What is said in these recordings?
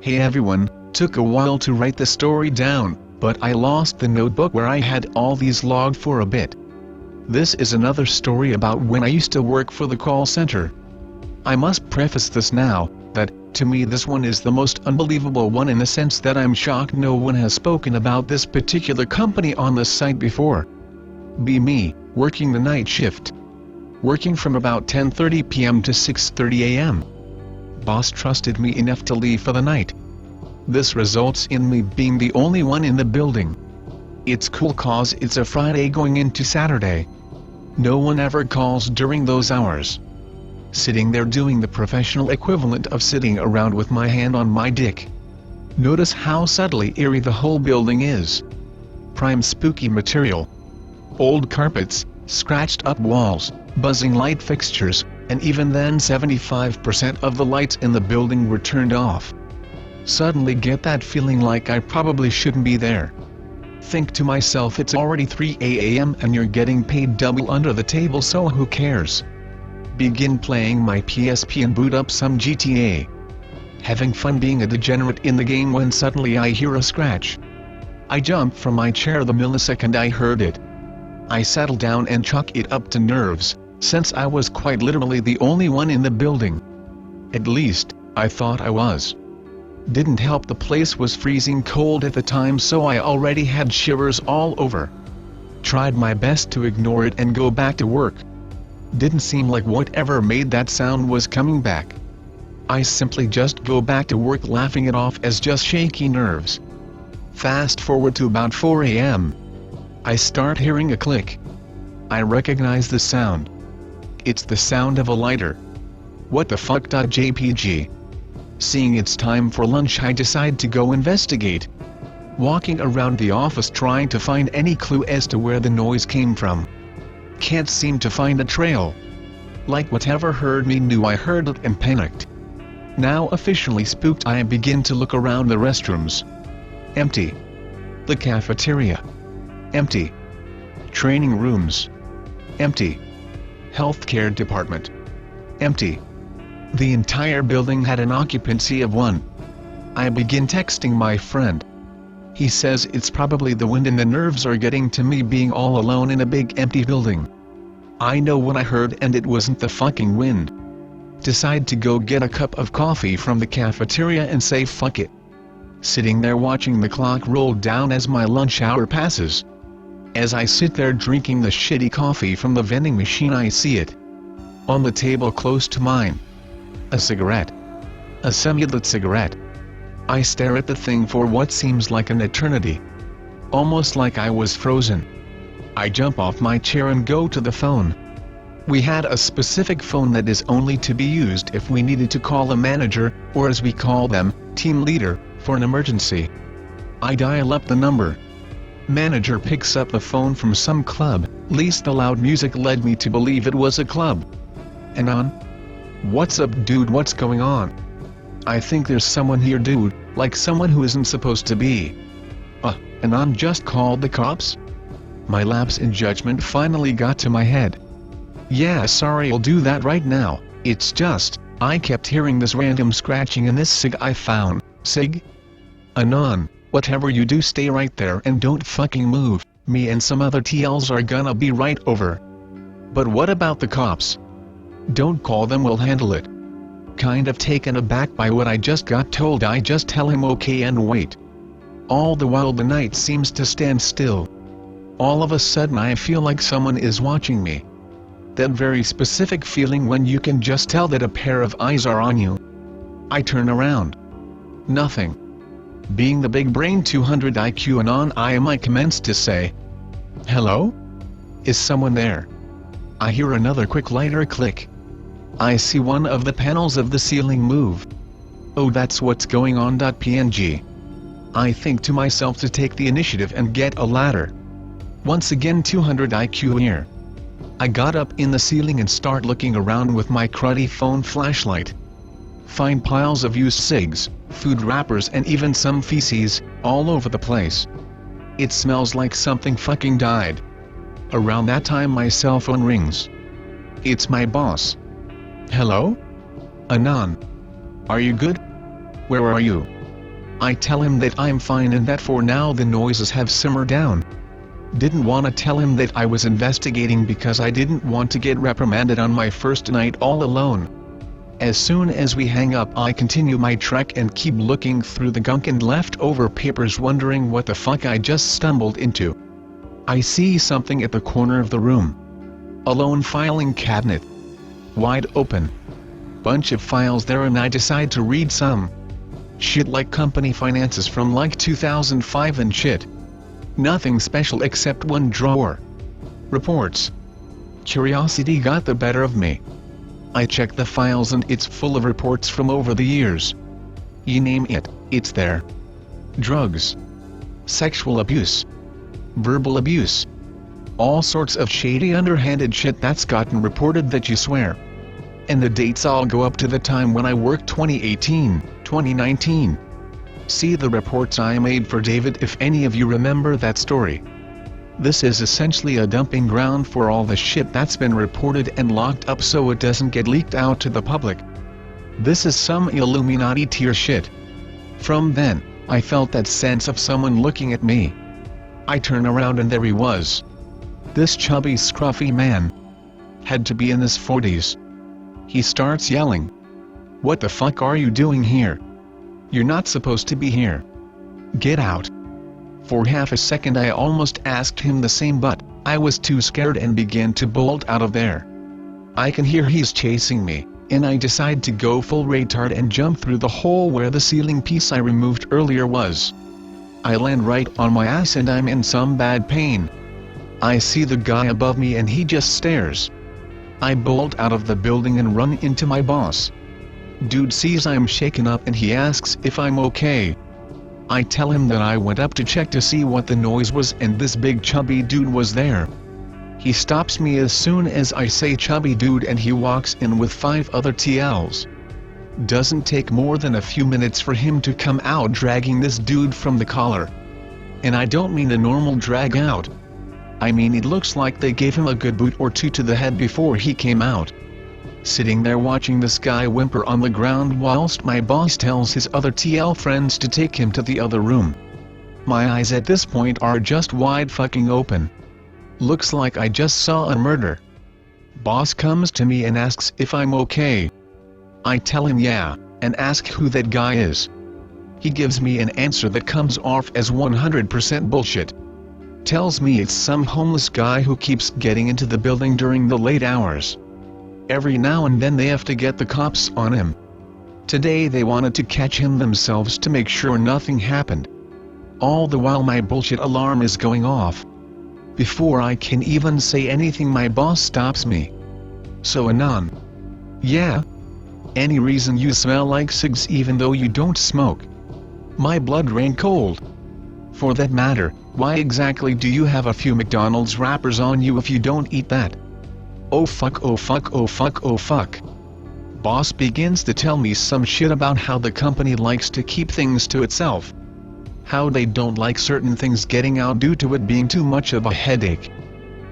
Hey everyone, took a while to write the story down, but I lost the notebook where I had all these logged for a bit. This is another story about when I used to work for the call center. I must preface this now, that, to me this one is the most unbelievable one in the sense that I'm shocked no one has spoken about this particular company on the site before. Be me, working the night shift. Working from about 10:30 p.m. to 6:30 a.m. Boss trusted me enough to leave for the night. This results in me being the only one in the building. It's cool cause it's a Friday going into Saturday. No one ever calls during those hours. Sitting there doing the professional equivalent of sitting around with my hand on my dick. Notice how subtly eerie the whole building is. Prime spooky material. Old carpets, scratched up walls, buzzing light fixtures, and even then 75% of the lights in the building were turned off. Suddenly get that feeling like I probably shouldn't be there. Think to myself it's already 3 a.m. and you're getting paid double under the table, so who cares? Begin playing my PSP and boot up some GTA. Having fun being a degenerate in the game when suddenly I hear a scratch. I jump from my chair the millisecond I heard it. I settle down and chalk it up to nerves, since I was quite literally the only one in the building. At least, I thought I was. Didn't help the place was freezing cold at the time, so I already had shivers all over. Tried my best to ignore it and go back to work. Didn't seem like whatever made that sound was coming back. I simply just go back to work laughing it off as just shaky nerves. Fast forward to about 4 a.m. I start hearing a click. I recognize the sound. It's the sound of a lighter. What the fuck? JPG. Seeing it's time for lunch, I decide to go investigate. Walking around the office trying to find any clue as to where the noise came from. Can't seem to find a trail. Like whatever heard me knew I heard it and panicked. Now officially spooked, I begin to look around the restrooms. Empty. The cafeteria. Empty. Training rooms. Empty. Healthcare department. Empty. The entire building had an occupancy of 1. I begin texting my friend. He says it's probably the wind and the nerves are getting to me being all alone in a big empty building. I know what I heard and it wasn't the fucking wind. Decide to go get a cup of coffee from the cafeteria and say fuck it. Sitting there watching the clock roll down as my lunch hour passes. As I sit there drinking the shitty coffee from the vending machine, I see it. On the table close to mine. A cigarette. A semi-lit cigarette. I stare at the thing for what seems like an eternity. Almost like I was frozen. I jump off my chair and go to the phone. We had a specific phone that is only to be used if we needed to call a manager, or as we call them, team leader, for an emergency. I dial up the number. Manager picks up the phone from some club, least the loud music led me to believe it was a club. Anon? What's up dude, what's going on? I think there's someone here dude, like someone who isn't supposed to be. Anon just called the cops? My lapse in judgment finally got to my head. Yeah, sorry, I'll do that right now. It's just, I kept hearing this random scratching in this cig I found. Cig? Anon, whatever you do stay right there and don't fucking move, me and some other TLs are gonna be right over. But what about the cops? Don't call them, we'll handle it. Kind of taken aback by what I just got told, I just tell him okay and wait. All the while the night seems to stand still. All of a sudden I feel like someone is watching me. That very specific feeling when you can just tell that a pair of eyes are on you. I turn around. Nothing. Being the big brain 200 IQ Anon I commence to say, hello? Is someone there? I hear another quick lighter click. I see one of the panels of the ceiling move. Oh, that's what's going on. PNG. I think to myself to take the initiative and get a ladder. Once again 200 IQ here. I got up in the ceiling and start looking around with my cruddy phone flashlight. Find piles of used cigs, food wrappers and even some feces, all over the place. It smells like something fucking died. Around that time my cell phone rings. It's my boss. Hello? Anon. Are you good? Where are you? I tell him that I'm fine and that for now the noises have simmered down. Didn't want to tell him that I was investigating because I didn't want to get reprimanded on my first night all alone. As soon as we hang up I continue my trek and keep looking through the gunk and leftover papers wondering what the fuck I just stumbled into. I see something at the corner of the room. A lone filing cabinet. Wide open. Bunch of files there and I decide to read some. Shit like company finances from like 2005 and shit. Nothing special except one drawer. Reports. Curiosity got the better of me. I check the files and it's full of reports from over the years. You name it, it's there. Drugs. Sexual abuse. Verbal abuse. All sorts of shady underhanded shit that's gotten reported that you swear. And the dates all go up to the time when I worked 2018, 2019. See the reports I made for David if any of you remember that story. This is essentially a dumping ground for all the shit that's been reported and locked up so it doesn't get leaked out to the public. This is some Illuminati tier shit. From then, I felt that sense of someone looking at me. I turn around and there he was. This chubby scruffy man. Had to be in his 40s. He starts yelling. "What the fuck are you doing here? You're not supposed to be here. Get out." For half a second I almost asked him the same but I was too scared and began to bolt out of there. I can hear he's chasing me, and I decide to go full retard and jump through the hole where the ceiling piece I removed earlier was. I land right on my ass and I'm in some bad pain. I see the guy above me and he just stares. I bolt out of the building and run into my boss. Dude sees I'm shaken up and he asks if I'm okay. I tell him that I went up to check to see what the noise was and this big chubby dude was there. He stops me as soon as I say chubby dude and he walks in with 5 other TLs. Doesn't take more than a few minutes for him to come out dragging this dude from the collar. And I don't mean a normal drag out. I mean it looks like they gave him a good boot or 2 to the head before he came out. Sitting there watching this guy whimper on the ground whilst my boss tells his other TL friends to take him to the other room. My eyes at this point are just wide fucking open. Looks like I just saw a murder. Boss comes to me and asks if I'm okay. I tell him yeah, and ask who that guy is. He gives me an answer that comes off as 100% bullshit. Tells me it's some homeless guy who keeps getting into the building during the late hours. Every now and then they have to get the cops on him. Today they wanted to catch him themselves to make sure nothing happened. All the while my bullshit alarm is going off. Before I can even say anything my boss stops me. "So Anon. Yeah? Any reason you smell like cigs even though you don't smoke?" My blood ran cold. For that matter, why exactly do you have a few McDonald's wrappers on you if you don't eat that? Oh fuck, oh fuck, oh fuck, oh fuck. Boss begins to tell me some shit about how the company likes to keep things to itself. How they don't like certain things getting out due to it being too much of a headache.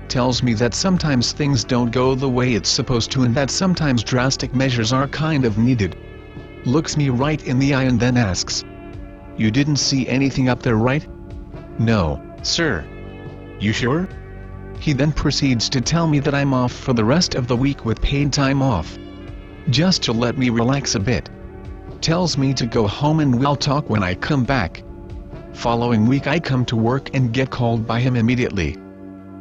Tells me that sometimes things don't go the way it's supposed to and that sometimes drastic measures are kind of needed. Looks me right in the eye and then asks, "You didn't see anything up there, right?" "No, sir." "You sure?" He then proceeds to tell me that I'm off for the rest of the week with paid time off. Just to let me relax a bit. Tells me to go home and we'll talk when I come back. Following week I come to work and get called by him immediately.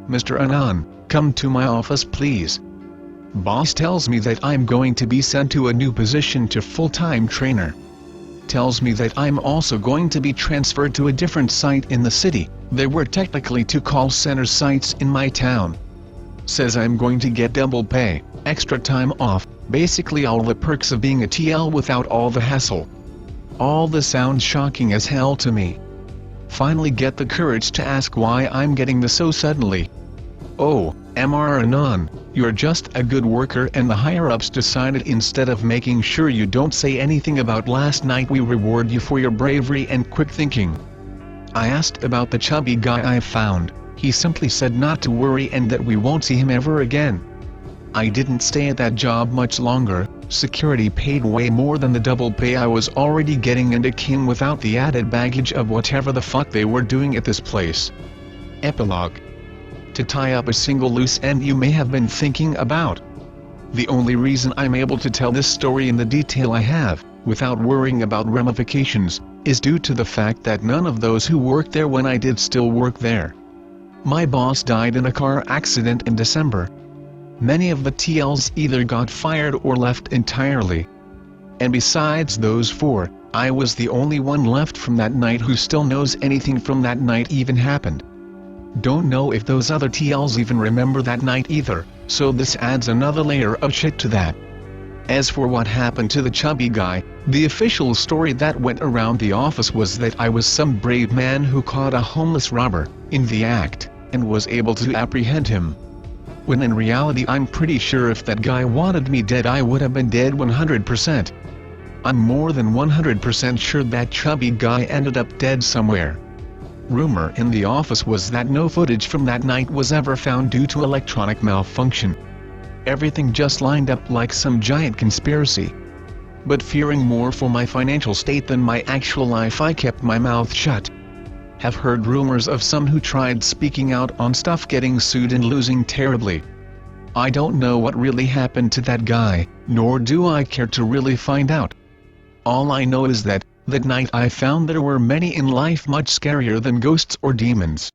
"Mr. Anon, come to my office please." Boss tells me that I'm going to be sent to a new position to full-time trainer. Tells me that I'm also going to be transferred to a different site in the city. There were technically 2 call center sites in my town. Says I'm going to get double pay, extra time off, basically all the perks of being a TL without all the hassle. All this sounds shocking as hell to me. Finally get the courage to ask why I'm getting this so suddenly. "Oh, Mr. Anon, you're just a good worker and the higher-ups decided instead of making sure you don't say anything about last night we reward you for your bravery and quick thinking." I asked about the chubby guy I found. He simply said not to worry and that we won't see him ever again. I didn't stay at that job much longer, Security paid way more than the double pay I was already getting, and it came without the added baggage of whatever the fuck they were doing at this place. Epilogue. To tie up a single loose end you may have been thinking about. The only reason I'm able to tell this story in the detail I have, without worrying about ramifications, is due to the fact that none of those who worked there when I did still work there. My boss died in a car accident in December. Many of the TLs either got fired or left entirely. And besides those 4, I was the only one left from that night who still knows anything from that night even happened. Don't know if those other TLs even remember that night either, so this adds another layer of shit to that. As for what happened to the chubby guy, the official story that went around the office was that I was some brave man who caught a homeless robber in the act, and was able to apprehend him. When in reality I'm pretty sure if that guy wanted me dead I would have been dead 100%. I'm more than 100% sure that chubby guy ended up dead somewhere. Rumor in the office was that no footage from that night was ever found due to electronic malfunction. Everything just lined up like some giant conspiracy. But fearing more for my financial state than my actual life, I kept my mouth shut. Have heard rumors of some who tried speaking out on stuff getting sued and losing terribly. I don't know what really happened to that guy, nor do I care to really find out. All I know is that night I found there were many in life much scarier than ghosts or demons.